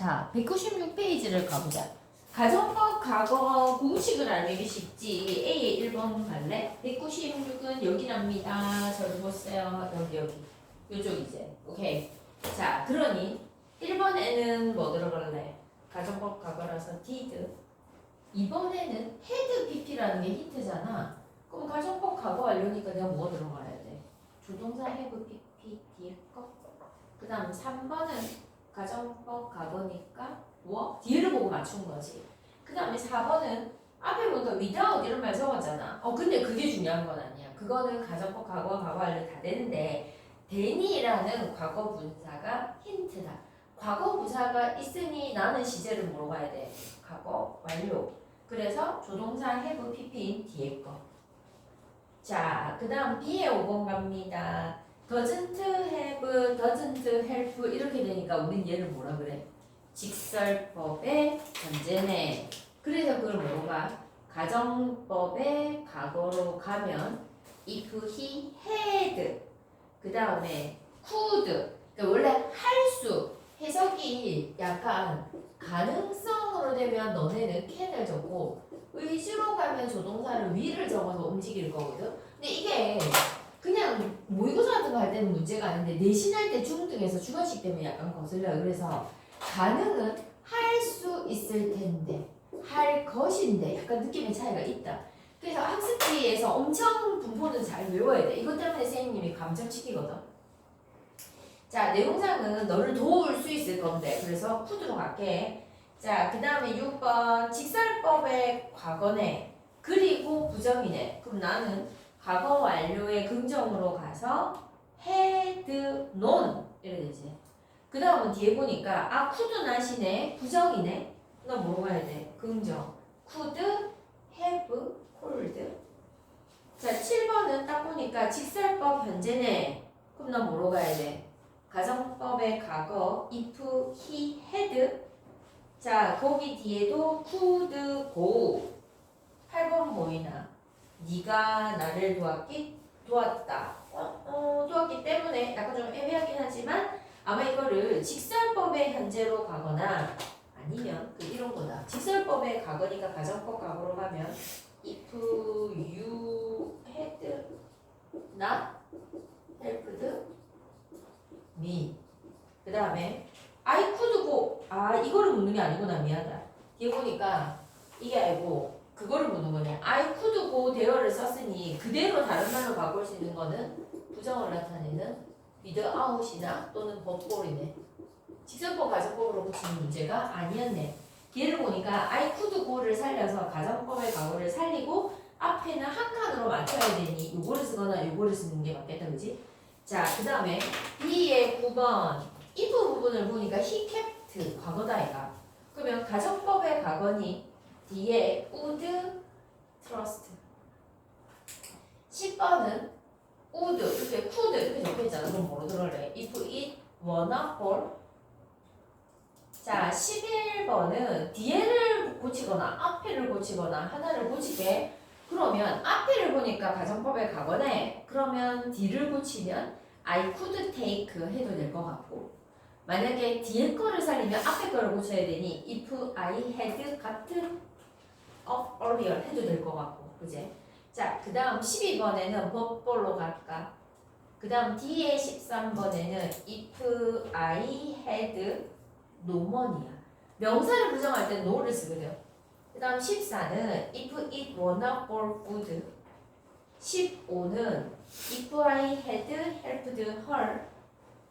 자, 196페이지를 가보자. 가정법 과거 공식을 알기 쉽지. A의 1번 갈래? 196은 여기랍니다. 저기 보세요. 여기. 요쪽 이제. 오케이. 자, 그러니 1번에는 뭐 들어갈래? 가정법 과거라서 did. 2번에는 had pp라는 게 힌트잖아. 그럼 가정법 과거 알려니까 내가 뭐 들어가야 돼? 조동사 have pp 뒤에 거. 그 다음 3번은 가정법 과거니까 뭐? 뒤를 보고 맞춘 거지. 그 다음에 4번은 앞에 보니까 without 이런 말 적었잖아. 근데 그게 중요한 건 아니야. 그거는 가정법 과거와 과거 완료 다 되는데 then이라는 과거 분사가 힌트다. 과거 분사가 있으니 나는 시제를 뭐로 가야 돼? 과거 완료. 그래서 조동사 have pp인 뒤에 거. 자, 그 다음 B에 5번 갑니다. doesn't have, doesn't help 이렇게 되니까 우린 얘를 뭐라 그래? 직설법의 현재네. 그래서 그걸 뭐로 가? 가정법의 과거로 가면 if he had 그 다음에 could 그러니까 원래 할 수 해석이 약간 가능성으로 되면 너네는 can을 적고 의지로 가면 조동사를 위를 적어서 움직일 거거든. 근데 이게 그냥 모의고사 같은 거 할 때는 문제가 아닌데 내신할 때 중등에서 주관식 때문에 약간 거슬려요. 그래서 가능은 할 수 있을 텐데 할 것인데 약간 느낌의 차이가 있다. 그래서 학습지에서 엄청 분포는 잘 외워야 돼. 이것 때문에 선생님이 감점시키거든. 자, 내용상은 너를 도울 수 있을 건데 그래서 푸드로 갈게. 자, 그 다음에 6번 직설법의 과거네. 그리고 부정이네. 그럼 나는 과거 완료의 긍정으로 가서 had known 이래 되지. 그 다음은 뒤에 보니까 could not이네. 부정이네. 너 뭐로 가야 돼? 긍정. could have cold. 자, 7번은 딱 보니까 직설법 현재네. 그럼 너 뭐로 가야 돼? 가정법의 과거 if he had. 자, 거기 뒤에도 could go. 8번 보이나? 네가 나를 도왔다. 도왔기 때문에 약간 좀 애매하긴 하지만 아마 이거를 직설법의 현재로 가거나 아니면 이런 거다. 직설법의 과거니까 가정법 과거로 가면 if you had not helped me. 그 다음에 I could go. 이거를 묻는 게 아니구나. 미안하다. 뒤에 보니까 이게 아니고 그거를 묻는 거네. I could go there를 썼으니 그대로 다른 말로 바꿀 수 있는 거는 부정을 나타내는 without이나 또는 but이네. 직설법 가정법으로 고치는 문제가 아니었네. 뒤를 보니까 I could go를 살려서 가정법의 과거를 살리고 앞에는 한 칸으로 맞춰야 되니 요거를 쓰거나 요거를 쓰는 게 맞겠다. 그지? 자, 그 다음에 B의 9번 if 부분을 보니까 he kept 과거다 얘가. 그러면 가정법의 과거니 뒤에 would trust. 10번은 would 이렇게 could 이렇게 적혀있잖아. 그럼 뭐로 들어갈래? if it wanna fall. 자, 11번은 뒤에를 고치거나 앞에를 고치거나 하나를 고치게. 그러면 앞에를 보니까 가정법의 과거네. 그러면 뒤를 고치면 I could take 해도 될 것 같고, 만약에 뒤에 거를 살리면 앞에 거를 고쳐야 되니 if I had gotten up earlier 해도 될 것 같고, 그제? 자, 그 다음 12번에는 버볼로 갈까? 그 다음 뒤에 13번에는 if I had no money야. 명사를 부정할 때 no를 쓰거든. 그 다음 14는 if it wanna for food. 15는 if I had helped her.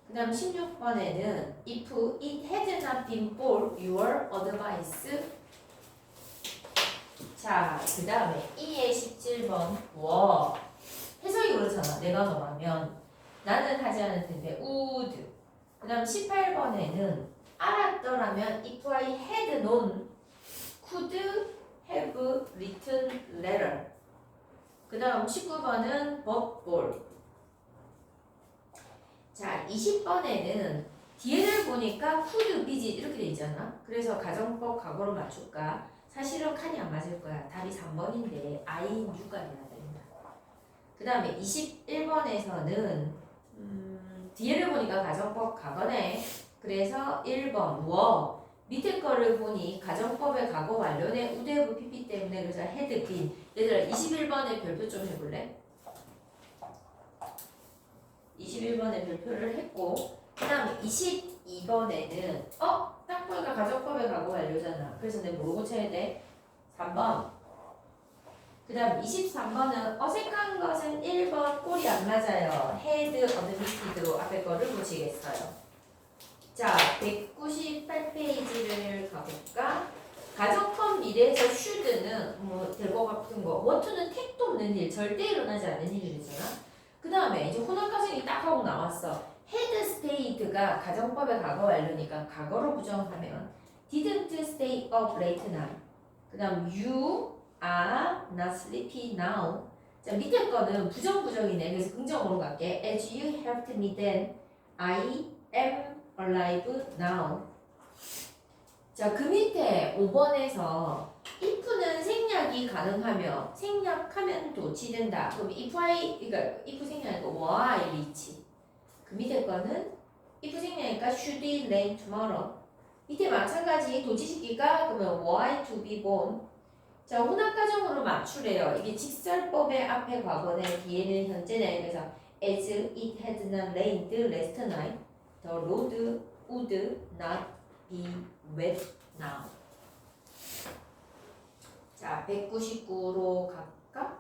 그 다음 16번에는 if it had not been for your advice. 자, 그 다음에 2의 17번 워. 해석이 그렇잖아. 내가 너라면 나는 하지 않을 텐데 would. 그 다음 18번에는 알았더라면 if I had known could have written letter. 그 다음 19번은 but for. 자, 20번에는 뒤에를 보니까 could be지 이렇게 돼 있잖아. 그래서 가정법 과거로 맞출까? 사실은 칸이 안 맞을 거야. 답이 3번인데 I인 U가 돼야 됩니다. 그 다음에 21번에서는 뒤에를 보니까 가정법 과거네. 그래서 1번 워 밑에 거를 보니 가정법의 과거 완료네 우대부 PP 때문에 그래서 헤드 빈. 얘들아 21번에 별표 좀 해볼래? 21번에 별표를 했고 그 다음에 22번에는 딱 보니까 가정법의 과거 완료잖아. 그래서 내가 뭐로 고쳐야 돼? 3번. 그 다음 23번은 어색한 것은 1번 꼴이 안 맞아요. 헤드 어드미티드로 앞에 거를 고치겠어요. 자 198페이지를 가볼까? 가정법 미래에서 should는 뭐 될 것 같은 거 want는 택도 없는 일, 절대 일어나지 않는 일이잖아. 그 다음에 이제 혼합가정이 딱 하고 나왔어. had stayed가 가정법의 과거 완료니까 과거로 부정하면 didn't stay up late night. 그 다음 you are not sleepy now. 자 밑에 거는 부정이네. 그래서 긍정으로 갈게. As you helped me then, I am alive now. 자 그 밑에 5번에서 if는 생략이 가능하며 생략하면 도치된다. 그럼 if I 그러니까 if 생략이니까 why reach. 그 밑에 거는 if 생략이니까 should it rain tomorrow. 밑에 마찬가지 도치시키가 그러면 why to be born. 자 혼합가정으로 맞추래요. 이게 직설법의 앞에 과거네 뒤에는 현재네. 그래서 as it had not rained last night, the road would not be wet now. 자 199로 갈까?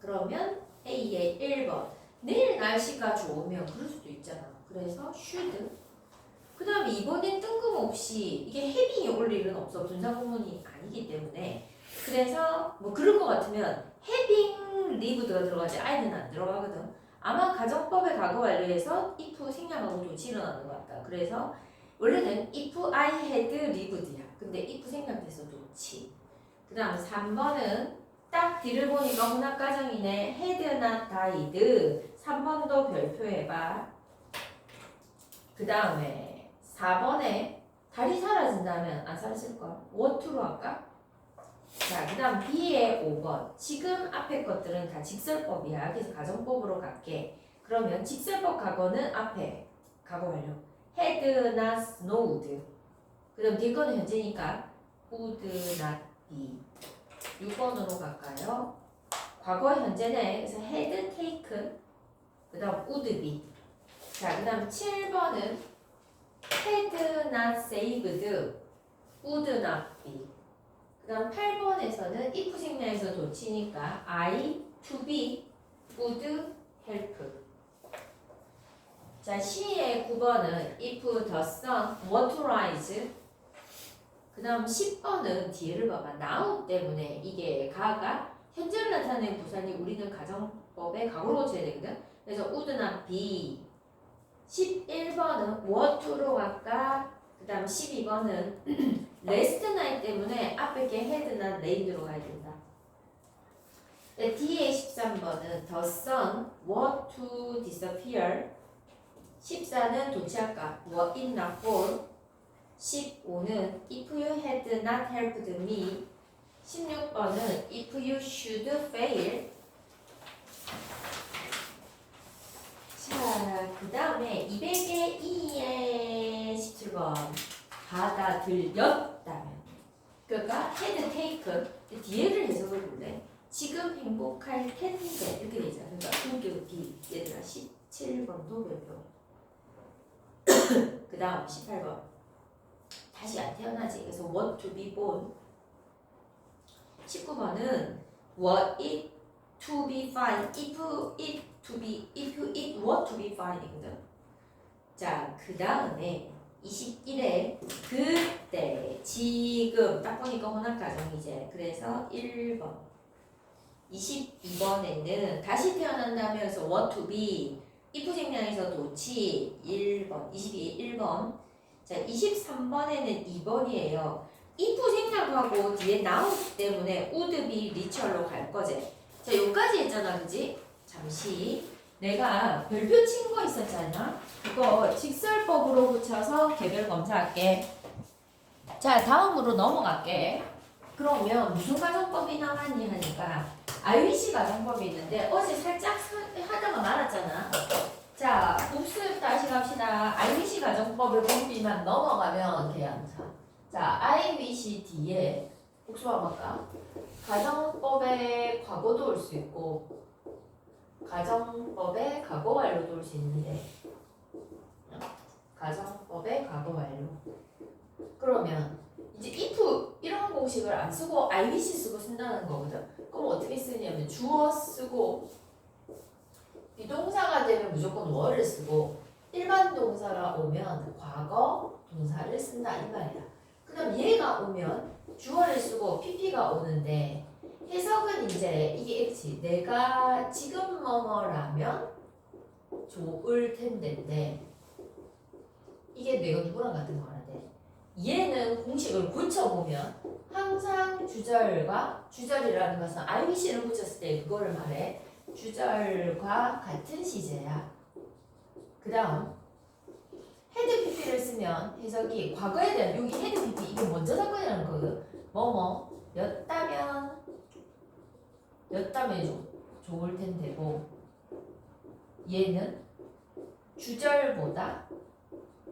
그러면 A의 1번. 내일 날씨가 좋으면 그럴 수도 있잖아. 그래서 should. 그 다음에 이번엔 뜬금없이 이게 having이 올 일은 없어. 분사구문이 아니기 때문에. 그래서 뭐 그럴 것 같으면 having lived가 들어가지 I는 안 들어가거든. 아마 가정법의 과거 완료에서 if 생략하고 도치 일어나는 것 같다. 그래서 원래는 if I had lived야. 근데 if 생략돼서 도치. 그 다음 3번은 딱 뒤를 보니까 혼합가정이네. had not died. 3번도 별표해봐. 그 다음에 4번에 달이 사라진다면 안 사라질걸? what로 할까? 자, 그 다음 B의 5번. 지금 앞에 것들은 다 직설법이야. 그래서 가정법으로 갈게. 그러면 직설법 과거는 앞에 과거 완료. had not snowed. 그 다음 뒤 거는 현재니까 would not be. 6번으로 갈까요? 과거 현재네. 그래서 had taken. 그 다음 would be. 자, 그 다음 7번은 had not saved. would not be. 그 다음 8번에서는 if 생략에서 도치니까 I, to be, would help. 자, C의 9번은 if the sun were to rise. 그 다음 10번은 뒤를 봐봐. now 때문에 이게 가가 현재를 나타내는 부사니 우리는 가정법에 과거로 고쳐야 되거든. 그래서 would not be. 11번은 were to로 갈까? 그 다음 12번은 last night 때문에 앞에 게 had not rain으로 가야 된다. D의 13번은 the sun were to disappear. 14는 도치할까? were it not for. 15는 if you had not helped me. 16번은 if you should fail. 자, 그 다음에 200의 2의 17번. 받아들였다면. 그러니까 had taken. 뒤에를 해석을 볼래? 지금 행복할 텐데. 이렇게 되잖아. 그러니까 would be. 얘들아 17번도 별표. 그 다음 18번. 다시 안 태어나지. 그래서 want to be born. 19번은 were it to be fine. if it were to be fine이거든. 자, 그 다음에 21에 그때, 지금 딱 보니까 혼합가정이제. 그래서 1번. 22번에는 다시 태어난다면서 were to be. if 생략에서 도치 1번. 22 1번. 자, 23번에는 2번이에요. if 생략하고 뒤에 now 때문에 would be literal로 갈 거지. 자, 여기까지 했잖아, 그지? 잠시 내가 별표 친 거 있었잖아. 그거 직설법으로 붙여서 개별 검사할게. 자, 다음으로 넘어갈게. 그러면 무슨 가정법이 나왔니 하니까 IUC 가정법이 있는데 어제 살짝 하다가 말았잖아. 자, 복습 다시 갑시다. IBC 가정법의 공비만 넘어가면 계양사. 자, IBC 뒤에 복습 한번 할까? 가정법의 과거도 올 수 있고 가정법의 과거 완료도 올 수 있는데 가정법의 과거 완료. 그러면 이제 if 이런 공식을 안 쓰고 IBC 쓰고 쓴다는 거거든. 그럼 어떻게 쓰냐면 주어 쓰고 비동사가 되면 무조건 were를 쓰고 일반 동사가 오면 과거 동사를 쓴다 이 말이야. 그럼 얘가 오면 주어를 쓰고 pp가 오는데 해석은 이제 이게 X 내가 지금 뭐뭐라면 좋을 텐데인데 이게 내가 누구랑 같은 거 하는데 얘는 공식을 고쳐보면 항상 주절이라는 것은 IBC를 붙였을 때 그거를 말해. 주절과 같은 시제야. 그 다음 헤드 PP를 쓰면 해석이 과거에 대한 여기 헤드 PP 이게 먼저 사건이라는 거거든. 뭐뭐 였다면 좋을 텐데고 얘는 주절보다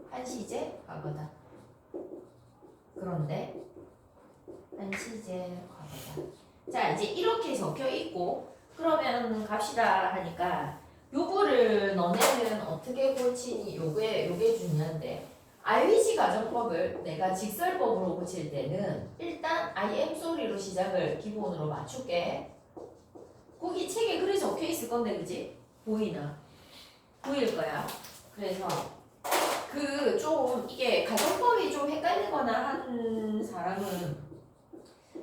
한 시제 과거다. 그런데 한 시제 과거다. 자 이제 이렇게 적혀 있고 그러면 갑시다 하니까 요거를 너네는 어떻게 고치니 요게 중요한데 IBC 가정법을 내가 직설법으로 고칠 때는 일단 I am sorry로 시작을 기본으로 맞출게. 거기 책에 글이 적혀 있을 건데 그지? 보이나? 보일 거야. 그래서 그 좀 이게 가정법이 좀 헷갈리거나 하는 사람은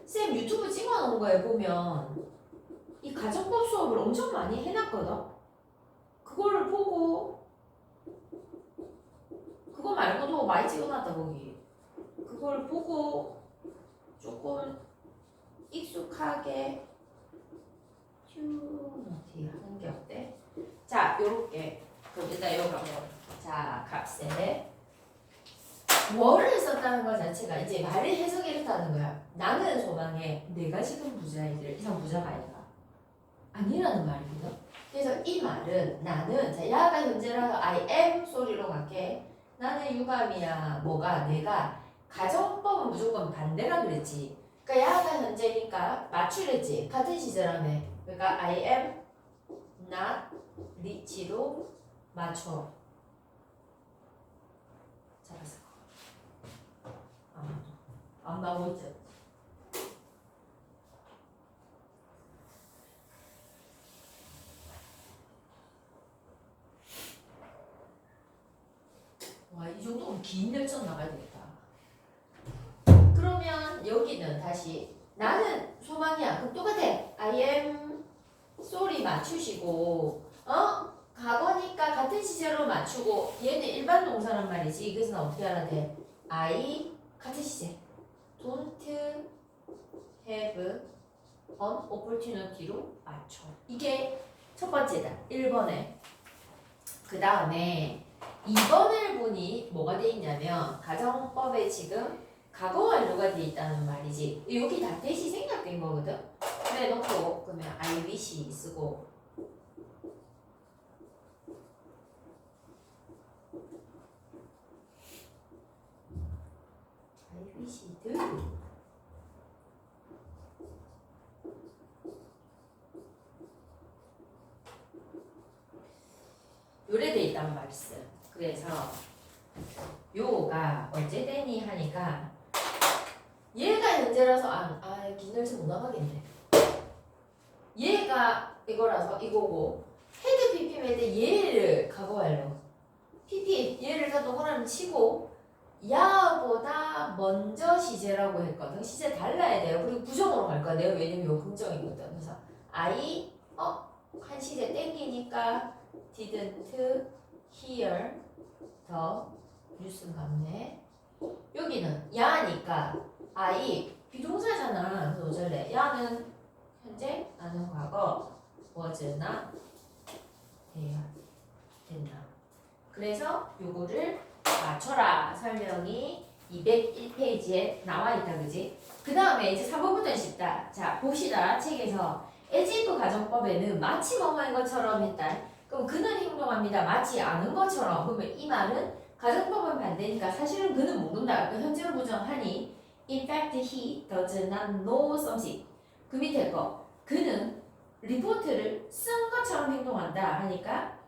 쌤 유튜브 찍어놓은 거에 보면 이 가정법 수업을 엄청 많이 해놨거든. 그거를 보고 그거 말고도 많이 찍어놨다 거기. 그걸 보고 조금 익숙하게 튜너티 하는 게 어때? 자, 요렇게 거기다 여기 한번 자 값에 월을 썼다는 것 자체가 이제 말을 해석했다는 거야. 나는 소망해 내가 지금 부자이들 이상 부자가 아니다. 아니라는 말이거든. 그래서 이 말은 나는 자 야가 현재라서 I am 소리로 갈게. 나는 유감이야. 뭐가 내가 가정법은 무조건 반대라 그랬지. 그러니까 야가 현재니까 맞추랬지. 같은 시제라며. 그러니까 I am not rich로 맞춰. 잘했어. 안 나오지. 와, 이 정도면 긴 열전 나가야 되겠다. 그러면 여기는 다시 나는 소망이야. 그럼 똑같아. I am sorry 맞추시고 과거니까 같은 시제로 맞추고 얘는 일반 동사란 말이지. 그래서 나 어떻게 알아야 돼? I 같은 시제. Don't have an opportunity로 맞춰. 이게 첫 번째다. 1번에. 그 다음에 2번을 보니 뭐가 돼 있냐면 가정법에 지금 과거 완료가 돼 있다는 말이지. 여기 다 대시 생략된 거거든. 그래 놓고 그러면 IBC 쓰고 IBC들 요래 돼 있단 말씀. 그래서 요가 언제 되니 하니까 얘가 현재라서 기늘지 못 나가겠네. 얘가 이거라서 이거고 헤드 PP인데 얘를 과거 완료 PP 얘를 다 동그라미 치고 야보다 먼저 시제라고 했거든. 시제 달라야 돼요. 그리고 부정으로 갈 거야. 내가 왜냐면 요 긍정이거든. 그래서 I 한 시제 땡기니까 didn't hear the 뉴스 같네. 여기는 야니까 I 비동사잖아. 그래서 어쩔래? 야는 현재, 나는 과거, was not 돼야 된다. 그래서 요거를 맞춰라 설명이 201페이지에 나와 있다, 그지? 그 다음에 이제 3번부터는 쉽다. 자, 봅시다. 책에서 as if 가정법에는 마치 뭐뭐인 것처럼 했다. 그럼 그는 행동합니다. 맞지 않은 것처럼. 그러면 이 말은 가정법은 반대니까 사실은 그는 모른다. 그 현재로 부정하니 in fact he does not know something. 그 밑에 거 그는 리포트를 쓴 것처럼 행동한다 하니까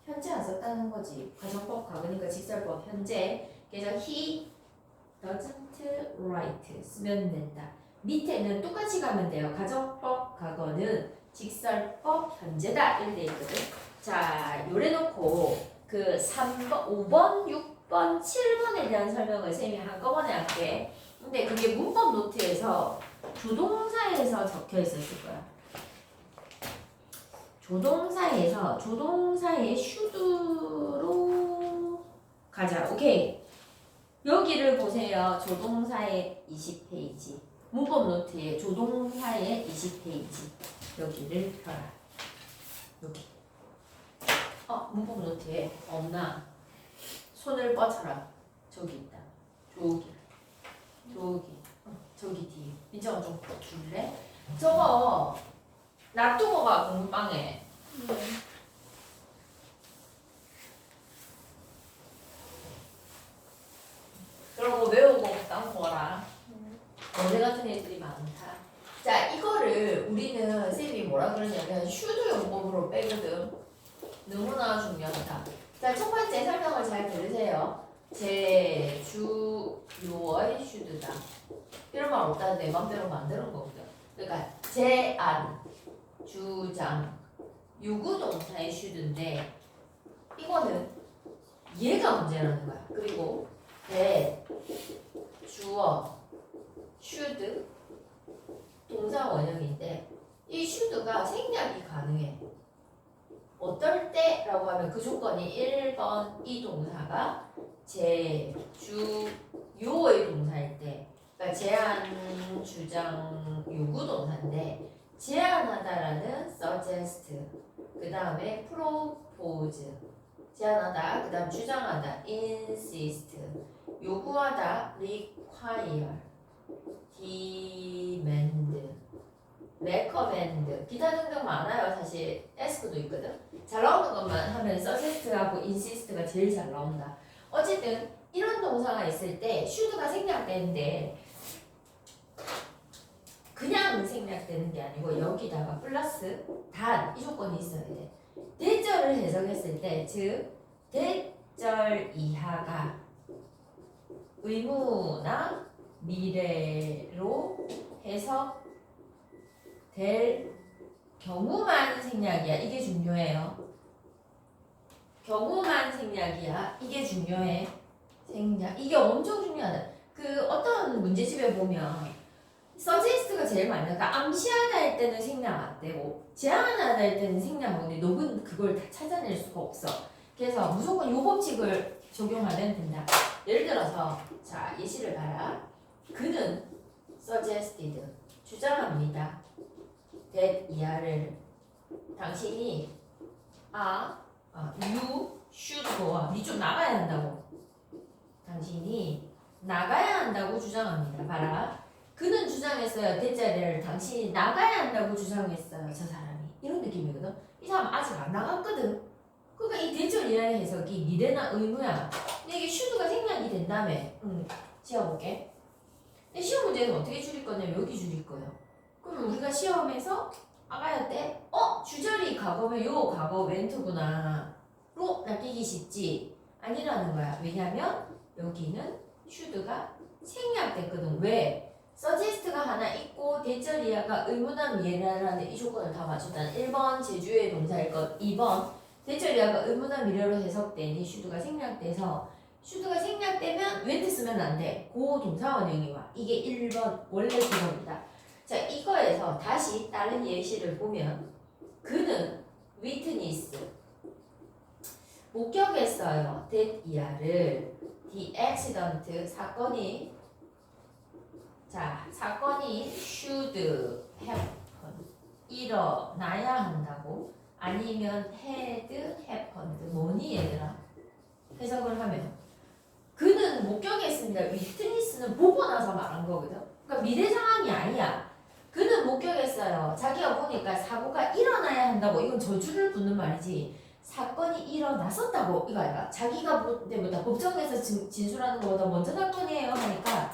현재 안 썼다는 거지. 가정법 과거니까 직설법 현재. 그래서 he doesn't write 쓰면 된다. 밑에는 똑같이 가면 돼요. 가정법 과거는 직설법 현재다 이렇게 돼 있거든. 자, 요래 놓고 그 3번, 5번, 6번, 7번에 대한 설명을 쌤이 한꺼번에 할게. 근데 그게 문법 노트에서 조동사에서 적혀 있었을 거야. 조동사의 should로 가자. 오케이. 여기를 보세요. 조동사의 20페이지. 문법 노트에 조동사의 20페이지. 여기를 펴라. 여기. 문법 노트에 없나? 손을 뻗쳐라. 저기 있다. 저기 뒤에. 민정아 좀 줄래? 저거 놔두고 가 공부방에. 그러고 외우고 땅 보라. 너네 같은 애들이 많다. 자, 이거를 우리는 쌤이 뭐라 그러냐면 슈드 용법으로 빼거든. 너무나 중요하다. 자, 첫 번째 설명을 잘 들으세요. 제 주요의 슈드다. 이런 말 없다. 내 맘대로 만드는 거거든. 그러니까 제안, 주장, 유구동사의 슈드인데 이거는 얘가 문제라는 거야. 그리고 주어, 슈드 동사 원형인데 이 슈드가 생략이 가능해. 어떨 때라고 하면 그 조건이 1번 이 동사가 주요의 동사일 때, 그러니까 제안, 주장, 요구 동사인데 제안하다라는 suggest, 그 다음에 propose, 제안하다, 그 다음 주장하다 insist, 요구하다 require, demand, recommend, 기타 등등 많아요. 사실 ask도 있거든. 잘 나오는 것만 하면 suggest하고 insist가 제일 잘 나온다. 어쨌든 이런 동사가 있을 때 should가 생략되는데 그냥 생략되는 게 아니고 여기다가 플러스 단 이 조건이 있어야 돼. 대절을 해석했을 때, 즉 대절 이하가 의무나 미래로 해석될 경우만 생략이야. 이게 중요해요. 경우만 생략이야. 이게 중요해. 생략. 이게 엄청 중요하다. 그 어떤 문제집에 보면 서제스트가 제일 많이 나가. 그러니까 암시하다 할 때는 생략 안 되고 제안하다 할 때는 생략하는데 너는 그걸 다 찾아낼 수가 없어. 그래서 무조건 요 법칙을 적용하면 된다. 예를 들어서 자, 예시를 봐라. 그는 suggested 주장합니다. that 이하를 당신이 you should go. 니 좀 나가야 한다고. 당신이 나가야 한다고 주장합니다. 봐라. 그는 주장했어요. 대자리를 당신이 나가야 한다고 주장했어요. 저 사람이. 이런 느낌이거든. 이 사람 아직 안 나갔거든. 그러니까 이 대절 이하의 해석이 미래나 의무야. 근데 이게 should가 생략이 된다며. 지어볼게. 근데 시험 문제는 어떻게 줄일 거냐면 여기 줄일 거예요. 그럼 우리가 시험에서 아까 때 주절이 과거면 요 과거 멘트구나 로 낚이기 쉽지. 아니라는 거야. 왜냐면 여기는 should가 생략됐거든. 왜? 서제스트가 하나 있고 대절 이하가 의무나 미래라는 이 조건을 다 맞췄다는 1번 제주의 동사일 것, 2번 대절 이하가 의무나 미래로 해석되니 should가 생략돼서 should가 생략되면 when 쓰면 안 돼. 그 동사 원형이 와. 이게 1번 원래 그겁니다. 자, 이거에서 다시 다른 예시를 보면 그는 witness 목격했어요. that 이하를 the accident 사건이 should happen 일어나야 한다고 아니면 had happened 뭐니 얘들아 해석을 하면 그는 목격했습니다. witness는 보고 나서 말한 거거든. 그러니까 미래 상황이 아니야. 그는 목격했어요. 자기가 보니까 사고가 일어나야 한다고. 이건 저주를 붙는 말이지. 사건이 일어났었다고 이거야. 자기가 뭐다 법정에서 진술하는 것보다 먼저 사건이에요 하니까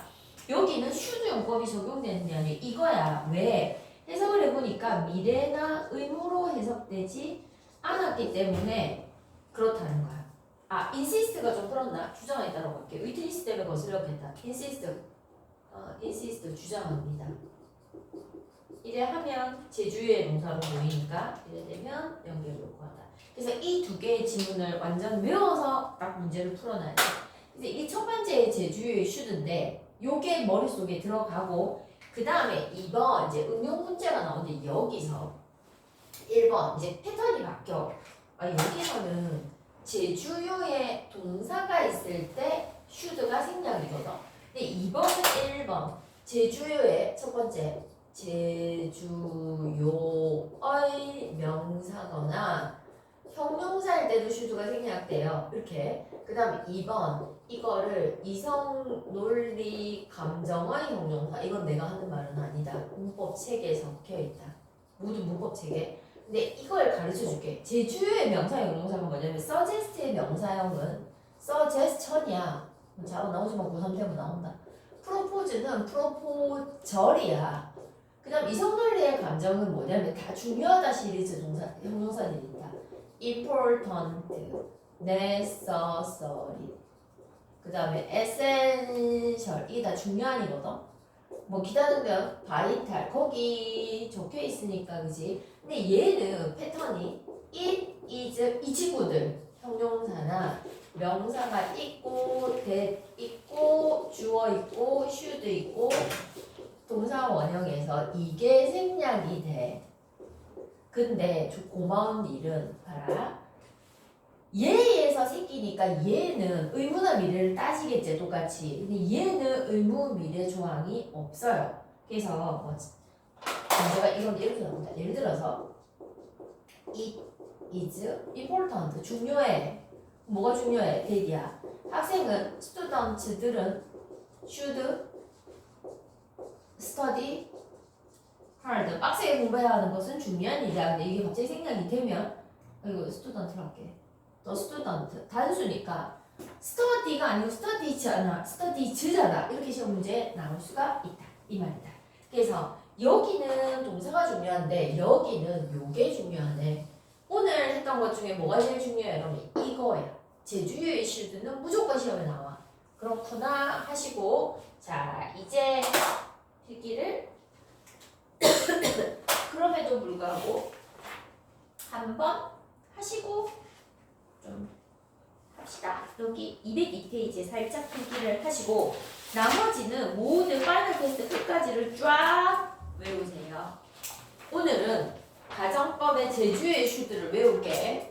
여기는 should 용법이 적용되는 게 아니에요. 이거야. 왜? 해석을 해보니까 미래나 의무로 해석되지 않았기 때문에 그렇다는 거야. 아, insist가 좀 그렇나? 주장에 따라 갈게. witness 때문에 거슬려고 했다. insist 주장합니다. 이래 하면 제주의 동사로 보이니까 이래 되면 연결 요구하다. 그래서 이 두 개의 지문을 완전 외워서 딱 문제를 풀어놔야 돼. 그래서 이게 첫 번째 제주의 should인데 요게 머릿속에 들어가고 그 다음에 2번 이제 응용 문제가 나오는데 여기서 1번 이제 패턴이 바뀌어. 아, 여기서는 제주요에 동사가 있을 때 should가 생략이거든. 근데 2번은 1번 제주요의 첫 번째 제주요의 명사거나 형용사일 때도 should가 생략돼요. 이렇게. 그 다음에 2번 이거를 이성 논리 감정의 형용사. 이건 내가 하는 말은 아니다. 문법 체계에 적혀있다. 모두 문법 체계. 근데 이걸 가르쳐줄게. 제주의 명사 형용사가 뭐냐면 suggest의 명사형은 suggestion이야. 자, 나오지만 고3 되면 나온다. propose는 proposal이야. 그 다음 이성논리의 감정은 뭐냐면 다 중요하다 시리즈 동사 형용사들이 있다. important, necessary, 그 다음에 essential 이 다 중요한이거든. 뭐 기다리면 vital 거기 적혀 있으니까 그지. 근데 얘는 패턴이 it, is 이 친구들 형용사나 명사가 있고 that 있고 주어 있고 should 있고 동사 원형에서 이게 생략이 돼. 근데 고마운 일은 봐라. 얘에서 새끼니까 얘는 의무나 미래를 따지겠지 똑같이. 근데 얘는 의무 미래 조항이 없어요. 그래서 뭐 문제가 이렇게 나온다. 예를 들어서 it is important 중요해. 뭐가 중요해? 대디야. 학생은 students들은 should study hard. 빡세게 공부해야 하는 것은 중요한 일이야. 근데 이게 갑자기 생각이 되면 이거 student로 할게. 너 student 단수니까 study가 아니고 studies잖아. 이렇게 시험 문제 나올 수가 있다. 이 말이다. 그래서 여기는 동사가 중요한데 여기는 요게 중요하네. 오늘 했던 것 중에 뭐가 제일 중요해? 그러면 이거야. 제주의 should는 무조건 시험에 나와. 그렇구나 하시고 자 이제 필기를 그럼에도 불구하고 한번 하시고 좀 합시다. 여기 202페이지에 살짝 필기를 하시고 나머지는 모든 파이널 테스트 끝까지를 쫙 외우세요. 오늘은 가정법의 제주의 should를 외울게.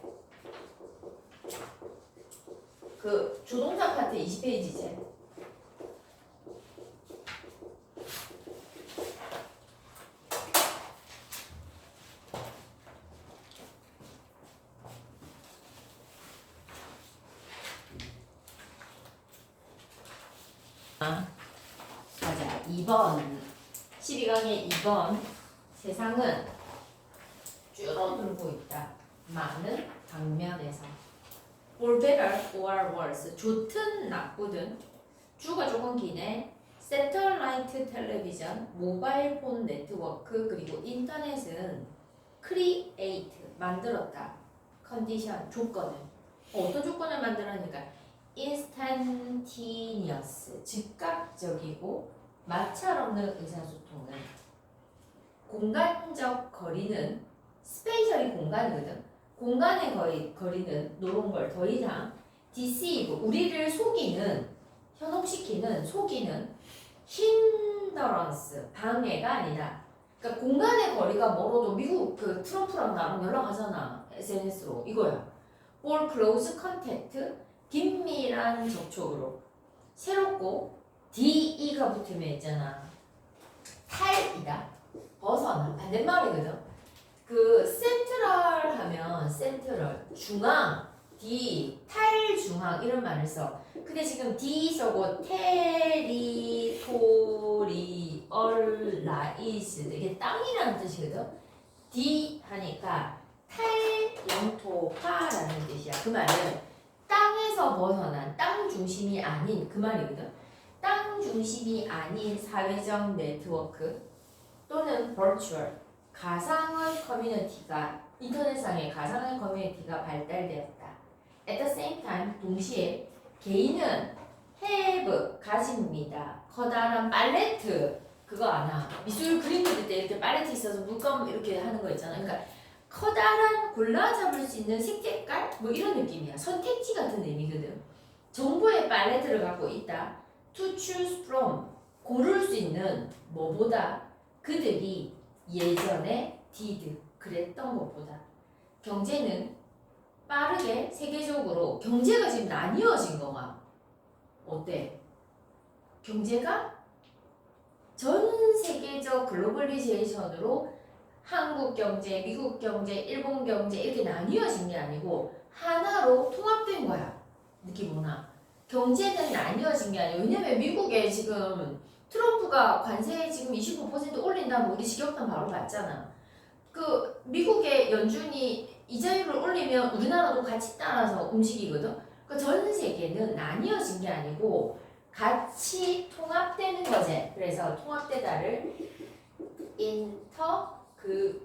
그 조동사 파트 20페이지제. 가자. 2번 12강의 2번 세상은 줄어들고 있다. 많은 방면에서 for better or worse 좋든 나쁘든 주가 조금 기네. 새틀라이트 텔레비전, 모바일 폰 네트워크 그리고 인터넷은 create 만들었다. 컨디션 조건을 어떤 조건을 만들었니까 instantaneous 즉각적이고 마찰 없는 의사소통은 공간적 거리는 스페이셜이 공간이거든. 공간의 거리는 노런 걸 더 이상 deceive 우리를 속이는 현혹시키는 속이는 hindrance 방해가 아니라 그러니까 공간의 거리가 멀어도 미국 그 트럼프랑 나랑 연락하잖아 SNS로 이거야. for close contact 긴밀한 접촉으로 새롭고 DE가 붙으면 있잖아 탈이다 벗어나 반대말이거든. 그 센트럴 하면 센트럴 중앙 D 탈중앙 이런 말을 써. 근데 지금 D 써고 테리토리얼라이스 이게 땅이라는 뜻이거든. D 하니까 탈영토화라는 뜻이야. 그 말은 땅에서 벗어난 땅 중심이 아닌 그 말이거든. 땅 중심이 아닌 사회적 네트워크 또는 virtual 가상의 커뮤니티가 인터넷상의 가상의 커뮤니티가 발달되었다. At the same time 동시에 개인은 have 가집니다. 커다란 팔레트 그거 아나? 미술 그림 그릴 때 이렇게 팔레트 있어서 물감 이렇게 하는 거 있잖아. 그러니까 커다란 골라 잡을 수 있는 색깔 뭐 이런 느낌이야. 선택지 같은 의미거든. 정보의 팔레트를 갖고 있다. To choose from 고를 수 있는 뭐보다 그들이 예전에 did 그랬던 것보다 경제는 빠르게 세계적으로 경제가 지금 나뉘어진 거가 어때? 경제가 전 세계적 글로벌리제이션으로 한국 경제, 미국 경제, 일본 경제 이렇게 나뉘어진 게 아니고 하나로 통합된 거야. 느낌 오나? 경제는 나뉘어진 게 아니에요. 왜냐면 미국에 지금 트럼프가 관세 지금 25% 올린다면 우리 직격탄 바로 맞잖아. 그 미국의 연준이 이자율을 올리면 우리나라도 같이 따라서 움직이거든. 그 전 세계는 나뉘어진 게 아니고 같이 통합되는 거지. 그래서 통합되다를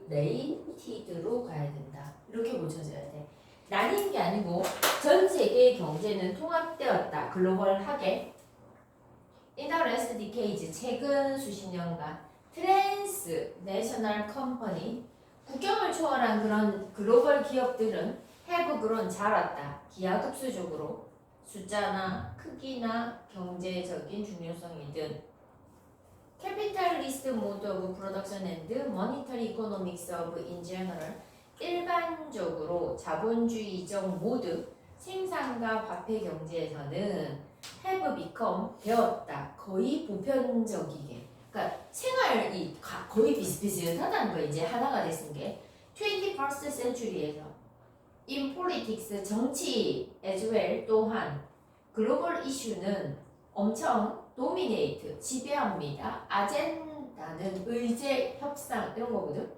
인터그레이티드로 가야 된다. 이렇게 고쳐져야 돼. 나뉜 게 아니고 전 세계의 경제는 통합되었다. 글로벌하게. In the last decades, 최근 수십 년간 트랜스내셔널 컴퍼니 국경을 초월한 그런 글로벌 기업들은 have grown 자랐다. 기하급수적으로 숫자나 크기나 경제적인 중요성이든 capitalist mode of production and monetary economics of in general 일반적으로 자본주의적 모드 생산과 화폐 경제에서는 have become 되었다. 거의 보편적이게. 그러니까 생활이 거의 비슷비슷하다는 거 이제 하나가 됐은 게 21st century에서 in politics 정치 as well 또한 글로벌 이슈는 엄청 dominate 지배합니다. 아젠다는 의제 협상 이런 거거든.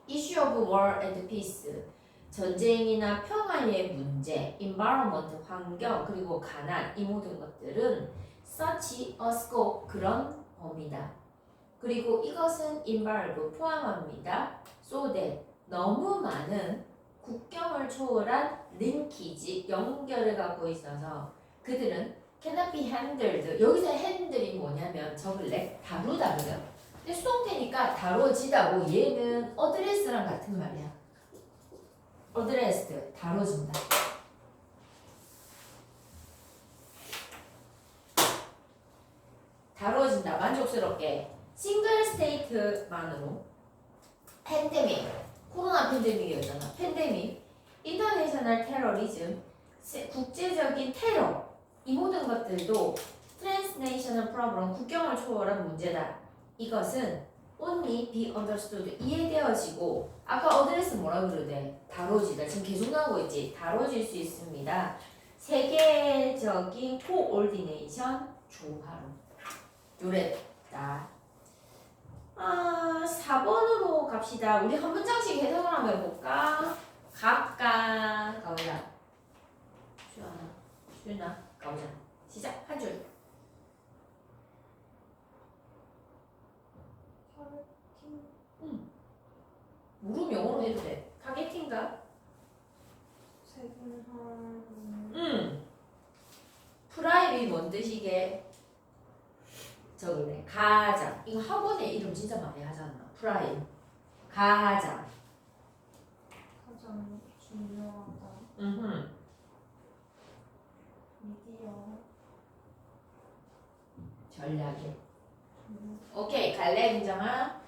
issue of war and peace 전쟁이나 평화의 문제, environment 환경 그리고 가난 이 모든 것들은 such a scope 그런 범위다. 그리고 이것은 involve 포함합니다. so that 너무 많은 국경을 초월한 링키지 연결을 갖고 있어서 그들은 cannot be handled. 여기서 handle이 뭐냐면 적을래 다루다거든. 근데 수동태니까 다뤄지다고 얘는 어드레스랑 같은 말이야. 어드레스드 다뤄진다. 다뤄진다 만족스럽게 싱글 스테이트만으로 팬데믹 코로나 팬데믹이었잖아. 팬데믹 인터내셔널 테러리즘 국제적인 테러 이 모든 것들도 트랜스내셔널 프로블럼 국경을 초월한 문제다. 이것은 only be understood 이해되어지고 아까 어드레스 뭐라 그러대? 다뤄지다. 지금 계속 나오고 있지. 다뤄질 수 있습니다. 세계적인 코올디네이션 조화로 요랬다. 4번으로 갑시다. 우리 한 문장씩 해석을 한번 해볼까? 가보자. 수연아 가보자. 시작. 한 줄. 물음 영어로 해도 돼. 타겟팅가? 프라임이 뭔 뜻이게? 저기네. 가장. 이거 학원에 이름 진짜 많이 하잖아. 프라임. 가장. 가장 중요하다. 미디어. 전략에. 오케이. 갈래, 민정아?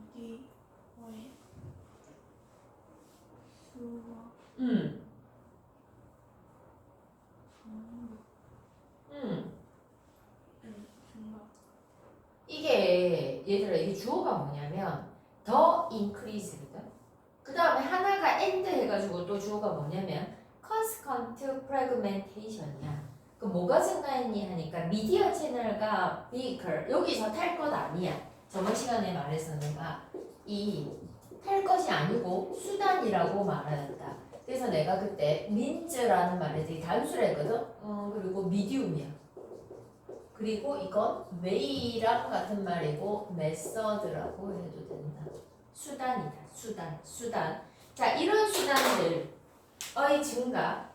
미디어의 수와 이게 얘들아 이게 주어가 뭐냐면 더 increase거든. 그 다음에 하나가 and 해가지고 또 주어가 뭐냐면 consequent fragmentation이야. 그 뭐가 증가했니 하니까 미디어 채널과 vehicle 여기서 탈 것 아니야. 저번 시간에 말했었는가 이 탈 것이 아니고 수단이라고 말하였다. 그래서 내가 그때 민즈라는 말에 되게 단수를 했거든. 그리고 미디움이야. 그리고 이건 way랑 같은 말이고 method라고 해도 된다. 수단이다. 수단. 자, 이런 수단들의 증가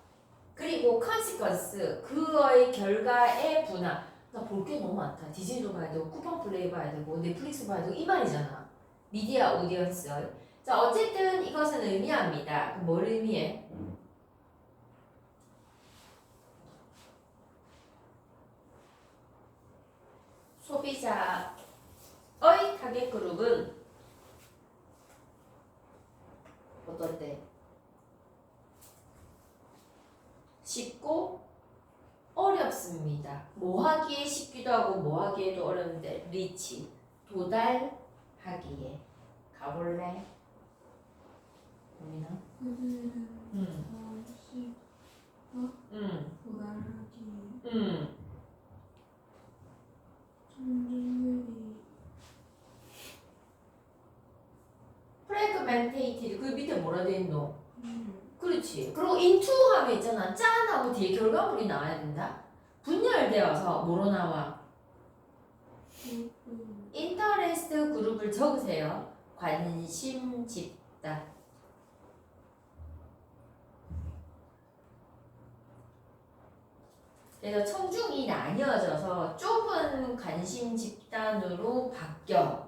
그리고 consequence 그의 결과의 분화. 나 볼 게 너무 많다. 디즈니도 봐야 되고 쿠팡 플레이 봐야 되고 넷플릭스 봐야 되고 이 말이잖아. 미디어 오디언스. 자, 어쨌든 이것은 의미합니다. 그럼 뭘 의미해? 소비자의 타겟 그룹은 어떤데? 쉽고 어렵습니다. 뭐 하기에 쉽기도 하고 뭐 하기에도 어려운데 리치 도달하기에 가볼래? 보이나? 그들은 응. 다시 도달하기 청중들이 프래그멘테이티드 그 밑에 뭐라 돼 있노? 그렇지. 그리고 인투 하면 있잖아. 짠 하고 뒤에 결과물이 나와야 된다. 분열되어서 뭐로 나와? 인터레스트 그룹을 적으세요. 관심 집단. 그래서 청중이 나뉘어져서 좁은 관심 집단으로 바뀌어.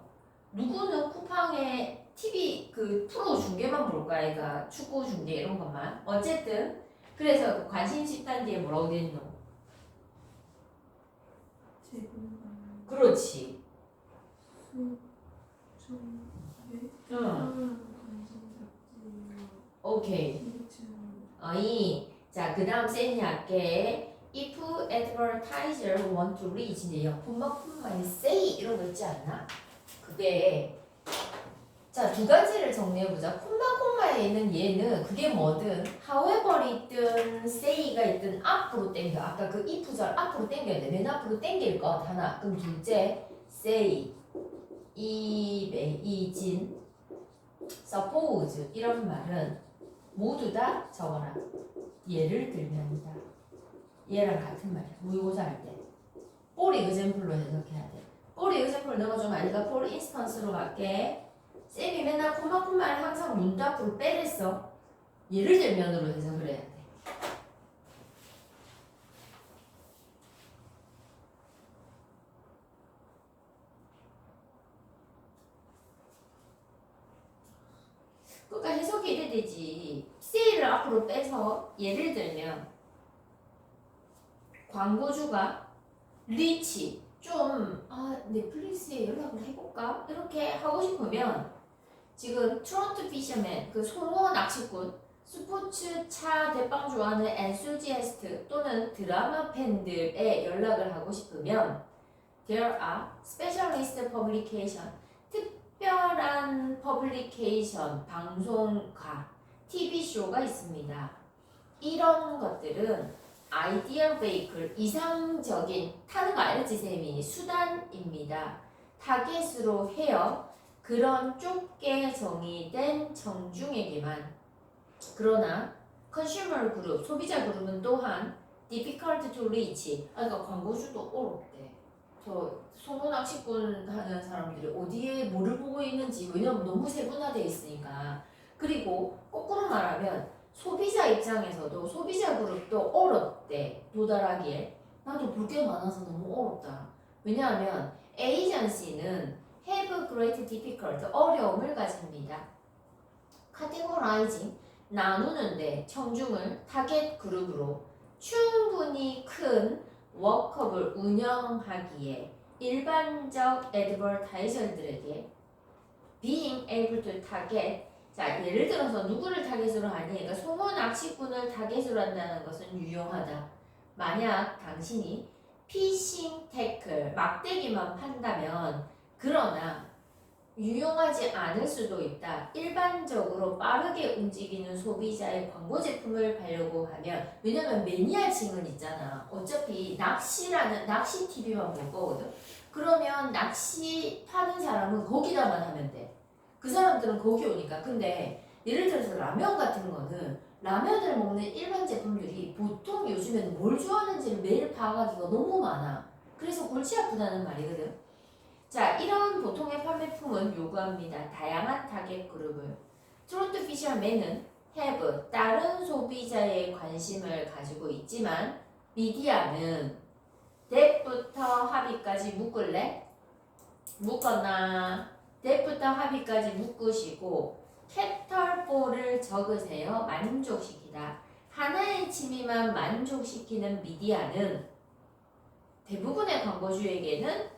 누구는 쿠팡에 TV 그 프로 중계만 볼 거야. 그러니까 축구 중계 이런 것만. 어쨌든 그래서 그 관심 집단 뒤에 뭐라고 돼 있노? 제공하는 그렇지. 수청에 응. 관심 잡지와 오케이. 기획체험 자, 그 다음 쌤이 할게. If advertiser want to reach 이제 콤마콤마에 say 이런 거 있지 않나? 그게 자, 두 가지를 정리해보자. 콤마콤마에 있는 얘는 그게 뭐든 however이든 say가 있든 앞으로 당겨. 아까 그 if절 앞으로 당겨야 돼. 맨 앞으로 당길 것 하나. 그럼 둘째 say 이진 suppose 이런 말은 모두 다 적어라. 예를 들면이다. 얘랑 같은 말이야. 모의고사 할 때. for example로 해석해야 돼. for example 넣어주면 아니까 for instance로 갈게. 쌤이 맨날 콤마콤마를 항상 문도 앞으로 빼랬어. 예를 들면으로 해석을 해야 돼. 그러니까 해석이 이래 되지. say를 앞으로 빼서 예를 들면 광고주가 리치 좀 넷플릭스에 연락을 해볼까? 이렇게 하고 싶으면 지금 트론트 피셔맨 그 송어 낚시꾼 스포츠 차 대빵 좋아하는 엔수지애스트 또는 드라마 팬들에 연락을 하고 싶으면 There are specialist publication 특별한 퍼블리케이션 방송가 TV쇼가 있습니다. 이런 것들은 아이디어 베이클 이상적인 타는 거 알지 쌤이 수단입니다. 타겟으로 해요. 그런 좁게 정의된 청중에게만. 그러나 컨슈머 그룹 소비자 그룹은 또한 difficult to reach. 그러니까 광고주도 어렵대. 저 소문 낚시꾼 하는 사람들이 어디에 뭐를 보고 있는지 왜냐면 너무 세분화되어 있으니까. 그리고 거꾸로 말하면 소비자 입장에서도 소비자 그룹도 어렵대. 도달하기에 나도 볼 게 많아서 너무 어렵다. 왜냐하면 에이전시는 have great difficult 어려움을 가집니다. categorizing 나누는데 청중을 타겟 그룹으로 충분히 큰 워크업을 운영하기에 일반적 애드버타이저들에게 being able to target 자, 예를 들어서 누구를 타겟으로 하니? 그러니까 송어 낚시꾼을 타겟으로 한다는 것은 유용하다. 만약 당신이 피싱 태클, 막대기만 판다면 그러나 유용하지 않을 수도 있다. 일반적으로 빠르게 움직이는 소비자의 광고 제품을 팔려고 하면, 왜냐면 매니아층은 있잖아. 어차피 낚시 TV만 볼 거거든. 그러면 낚시 파는 사람은 거기다만 하면 돼. 그 사람들은 거기 오니까. 근데 예를 들어서 라면 같은 거는 라면을 먹는 일반 제품들이 보통 요즘에는 뭘 좋아하는지를 매일 파악하기가 너무 많아. 그래서 골치 아프다는 말이거든. 자, 이런 보통의 판매품은 요구합니다. 다양한 타겟 그룹을. 트로트 피셔맨은 have 다른 소비자의 관심을 가지고 있지만 미디어는 that부터 합의까지 묶을래? 묶었나? that부터 합의까지 묶으시고 capital for를 적으세요. 만족시키다. 하나의 취미만 만족시키는 미디어는 대부분의 광고주에게는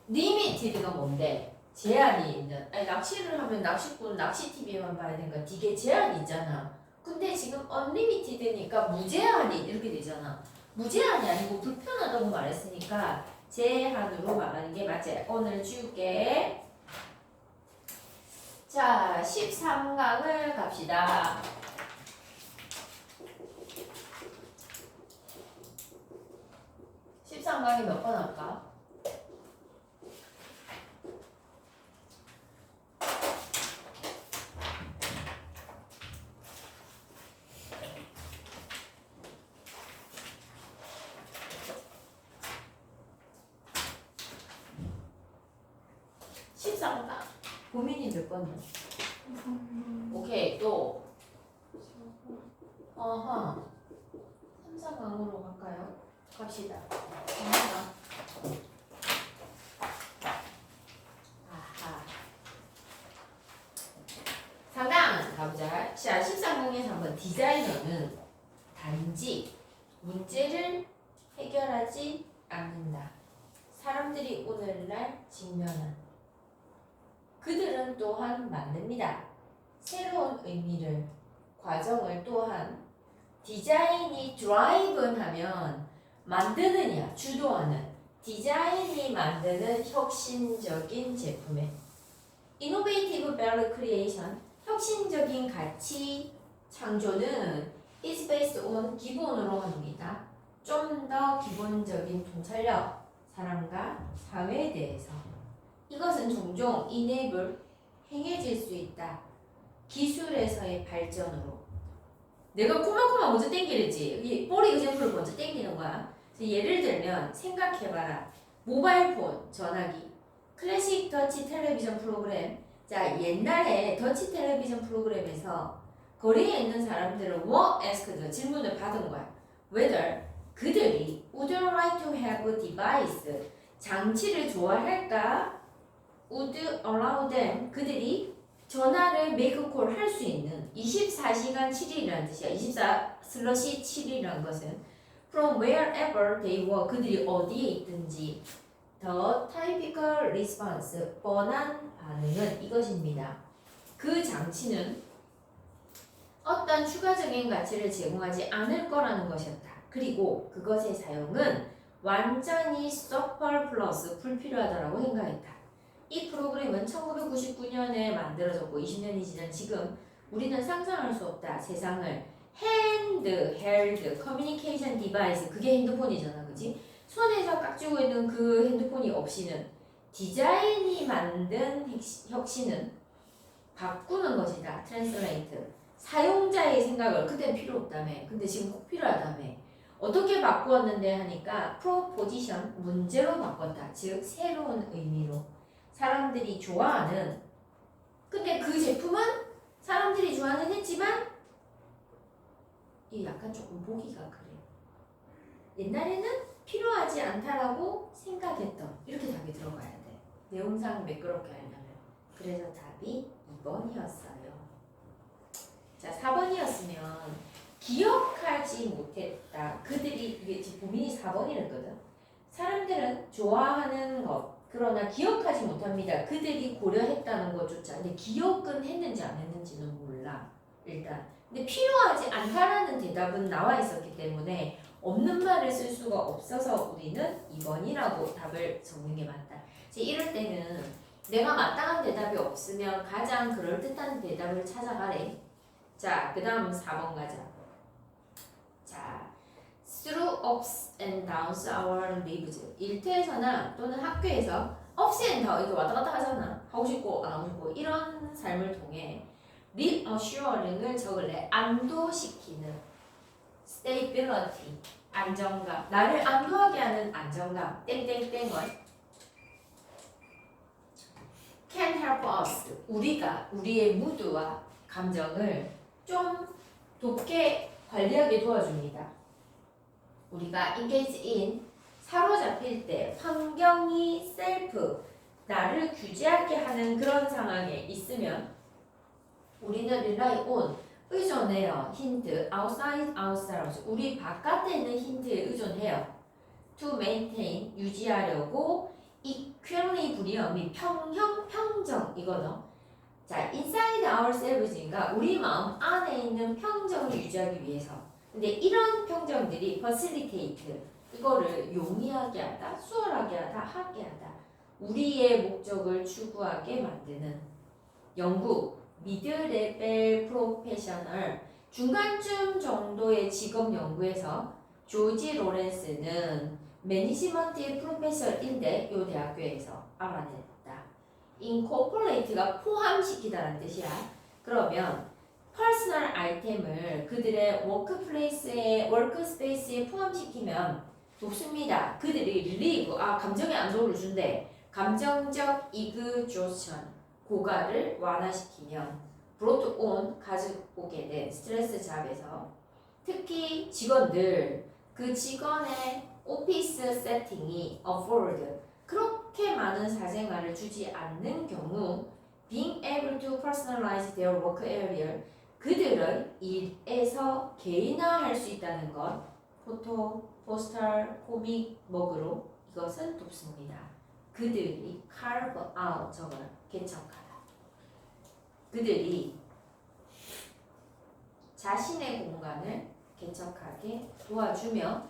리미티드가 뭔데? 제한이 있는. 아니 낚시를 하면 낚시꾼 낚시 TV만 봐야 되니까 되게 제한이 있잖아. 근데 지금 언리미티드니까 무제한이 이렇게 되잖아. 무제한이 아니고 불편하다고 말했으니까 제한으로 말하는 게 맞지. 오늘 줄게. 자, 13강을 갑시다. 13강이 몇 번 할까? 13강. 고민이 몇 번이야? 오케이, 또. 어허. 3,4강으로 갈까요? 갑시다. 3,4강. 아하. 3강 가보자. 자, 13강에서 한번 디자이너는 단지 문제를 해결하지 않는다. 사람들이 오늘날 직면한 그들은 또한 만듭니다. 새로운 의미를, 과정을 또한 디자인이 드라이브는 하면 만드느냐, 주도하는 디자인이 만드는 혁신적인 제품에 Innovative Value Creation, 혁신적인 가치 창조는 is based on 기본으로 합니다. 좀 더 기본적인 통찰력, 사람과 사회에 대해서 이것은 종종 enable, 행해질 수 있다. 기술에서의 발전으로. 내가 코마코마 먼저 땡기랬지. 이 볼이 의젠플을 먼저 땡기는 거야. 예를 들면 생각해봐라. 모바일폰, 전화기, 클래식 더치 텔레비전 프로그램. 자, 옛날에 더치 텔레비전 프로그램에서 거리에 있는 사람들은 were asked, 질문을 받은 거야. Whether 그들이 would like to have a device, 장치를 좋아할까? would allow them, 그들이 전화를 make call 할 수 있는 24시간 7일이라는 뜻이야. 24/7이라는 것은 from wherever they were, 그들이 어디에 있든지. The typical response, 뻔한 반응은 이것입니다. 그 장치는 어떤 추가적인 가치를 제공하지 않을 거라는 것이었다. 그리고 그것의 사용은 완전히 surplus, 불필요하다라고 생각했다. 이 프로그램은 1999년에 만들어졌고 20년이 지난 지금 우리는 상상할 수 없다. 세상을 handheld communication device, 그게 핸드폰이잖아, 그지? 손에서 깍 쥐고 있는 그 핸드폰이 없이는 디자인이 만든 혁신은 바꾸는 것이다. translate, 사용자의 생각을 그땐 필요 없다며. 근데 지금 꼭 필요하다며. 어떻게 바꾸었는데 하니까 proposition, 문제로 바꿨다. 즉 새로운 의미로. 사람들이 좋아하는, 근데 그 제품은 사람들이 좋아하는 했지만 이 약간 조금 보기가 그래. 옛날에는 필요하지 않다라고 생각했던, 이렇게 답이 들어가야 돼. 내용상 매끄럽게 하려면. 그래서 답이 2번이었어요. 자, 4번이었으면 기억하지 못했다. 그들이, 이게 지금 고민이 4번이랬거든. 사람들은 좋아하는 것, 그러나 기억하지 못합니다. 그들이 고려했다는 것조차. 근데 기억은 했는지 안 했는지는 몰라. 일단. 근데 필요하지 않다라는 대답은 나와 있었기 때문에 없는 말을 쓸 수가 없어서 우리는 2번이라고 답을 적는 게 맞다. 이제 이럴 때는 내가 마땅한 대답이 없으면 가장 그럴듯한 대답을 찾아가래. 자, 그 다음 4번 가자. 자, through ups and downs our lives. 일터에서나 또는 학교에서 ups and down 이렇게 왔다 갔다 하잖아. 하고 싶고 안 하고 싶고 이런 삶을 통해 reassuring을 적을래. 안도시키는 stability 안정감. 나를 안도하게 하는 안정감. 땡땡땡은 can help us. 우리가 우리의 무드와 감정을 좀 돕게 관리하게 도와줍니다. 우리가 engage in 사로잡힐 때 환경이 self 나를 규제하게 하는 그런 상황에 있으면 우리는 rely on 의존해요. 힌트 outside ourselves 우리 바깥에 있는 힌트에 의존해요. to maintain 유지하려고 equilibrium이 평형 평정 이거는 자 inside ourselves인가 우리 마음 안에 있는 평정을 유지하기 위해서. 근데 이런 평정들이 facilitate 이거를 용이하게 하다, 수월하게 하다, 하게 하다. 우리의 목적을 추구하게 만드는 연구 미드레벨 프로페셔널 중간쯤 정도의 직업 연구에서 조지 로렌스는 매니지먼트의 프로페서인데 이 대학교에서 알아냈다. incorporate가 포함시키다라는 뜻이야. 그러면 퍼스널 아이템을 그들의 워크스페이스에 포함시키면 돕습니다. 그들이 relieve 감정의 안도를 준대. 감정적 exhaustion 고갈을 완화시키면 brought on 가져오게 된 스트레스 잡에서 특히 직원들 그 직원의 오피스 세팅이 afford 그렇게 많은 사생활을 주지 않는 경우 being able to personalize their work area 그들의 일에서 개인화할 수 있다는 것 포토, 포스터, 코믹, 먹으로 이것은 돕습니다. 그들이 carve out 저걸 개척하다. 그들이 자신의 공간을 개척하게 도와주며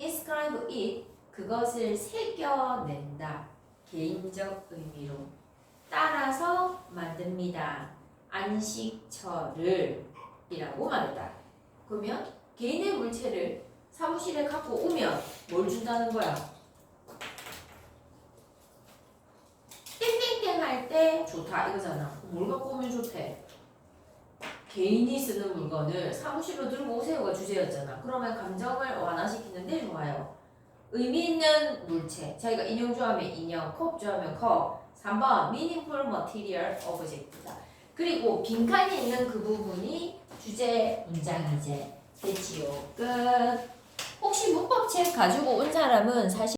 inscribe it 그것을 새겨낸다. 개인적 의미로 따라서 만듭니다. 안식처를 이라고 말했다. 그러면 개인의 물체를 사무실에 갖고 오면 뭘 준다는 거야? 땡땡땡 할 때 좋다 이거잖아. 뭘 갖고 오면 좋대? 개인이 쓰는 물건을 사무실로 들고 오세요가 주제였잖아. 그러면 감정을 완화시키는데 좋아요. 의미 있는 물체. 자기가 인형 좋아하면 인형, 컵 좋아하면 컵. 3번 meaningful material object다. 그리고 빈칸이 있는 그 부분이 주제 문장이제 됐지요. 끝. 혹시 문법책 가지고 온 사람은 사실